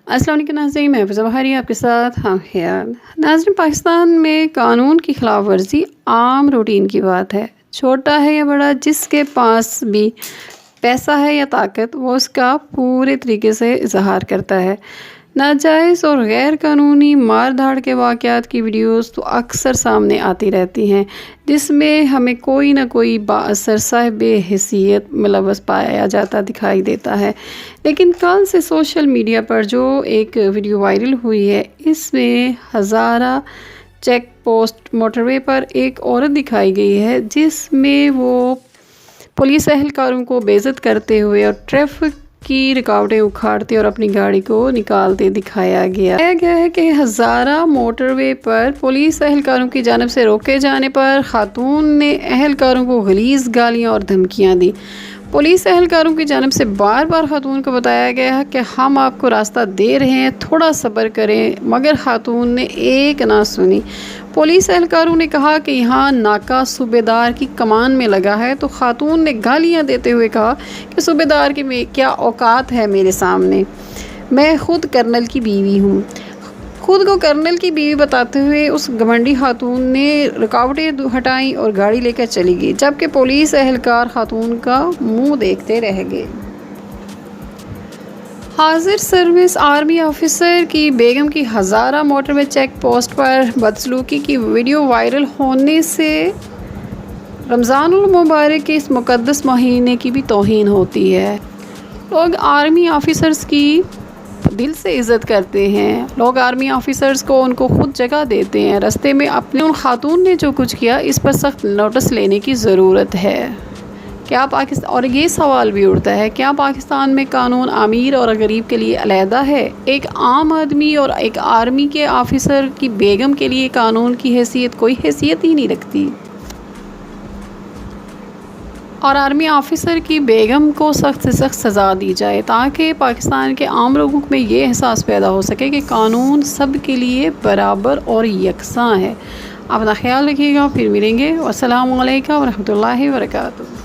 السلام علیکم ناظرین، میں فضا بہاری آپ کے ساتھ ہم خیال ناظرین، پاکستان میں قانون کی خلاف ورزی عام روٹین کی بات ہے۔ چھوٹا ہے یا بڑا، جس کے پاس بھی پیسہ ہے یا طاقت، وہ اس کا پورے طریقے سے اظہار کرتا ہے۔ ناجائز اور غیر قانونی مار دھاڑ کے واقعات کی ویڈیوز تو اکثر سامنے آتی رہتی ہیں، جس میں ہمیں کوئی نہ کوئی بااثر صاحب حیثیت ملوث پایا جاتا دکھائی دیتا ہے۔ لیکن کل سے سوشل میڈیا پر جو ایک ویڈیو وائرل ہوئی ہے، اس میں ہزارہ چیک پوسٹ موٹر وے پر ایک عورت دکھائی گئی ہے، جس میں وہ پولیس اہلکاروں کو بے عزت کرتے ہوئے اور ٹریفک کی رکاوٹیں اکھاڑتے اور اپنی گاڑی کو نکالتے دکھایا گیا ہے کہ ہزارہ موٹر وے پر پولیس اہلکاروں کی جانب سے روکے جانے پر خاتون نے اہلکاروں کو غلیظ گالیاں اور دھمکیاں دی۔ پولیس اہلکاروں کی جانب سے بار بار خاتون کو بتایا گیا کہ ہم آپ کو راستہ دے رہے ہیں، تھوڑا صبر کریں، مگر خاتون نے ایک نہ سنی۔ پولیس اہلکاروں نے کہا کہ یہاں ناکہ صوبے دار کی کمان میں لگا ہے، تو خاتون نے گالیاں دیتے ہوئے کہا کہ صوبے دار کی کیا اوقات ہے میرے سامنے، میں خود کرنل کی بیوی ہوں۔ خود کو کرنل کی بیوی بتاتے ہوئے اس گھمنڈی خاتون نے رکاوٹیں ہٹائیں اور گاڑی لے کر چلی گئی، جبکہ پولیس اہلکار خاتون کا منہ دیکھتے رہ گئے۔ حاضر سروس آرمی آفیسر کی بیگم کی ہزارہ موٹر وے چیک پوسٹ پر بدسلوکی کی ویڈیو وائرل ہونے سے رمضان المبارک کے اس مقدس مہینے کی بھی توہین ہوتی ہے۔ لوگ آرمی آفیسرز کی دل سے عزت کرتے ہیں، لوگ آرمی آفیسرز کو ان کو خود جگہ دیتے ہیں۔ راستے میں اپنے ان خاتون نے جو کچھ کیا، اس پر سخت نوٹس لینے کی ضرورت ہے۔ کیا پاکستان اور یہ سوال بھی اٹھتا ہے، کیا پاکستان میں قانون امیر اور غریب کے لیے علیحدہ ہے؟ ایک عام آدمی اور ایک آرمی کے آفیسر کی بیگم کے لیے قانون کی حیثیت کوئی حیثیت ہی نہیں رکھتی، اور آرمی آفیسر کی بیگم کو سخت سے سخت سزا دی جائے، تاکہ پاکستان کے عام لوگوں میں یہ احساس پیدا ہو سکے کہ قانون سب کے لیے برابر اور یکساں ہے۔ اپنا خیال رکھیے گا، پھر ملیں گے۔ والسلام علیکم ورحمۃ اللہ وبرکاتہ۔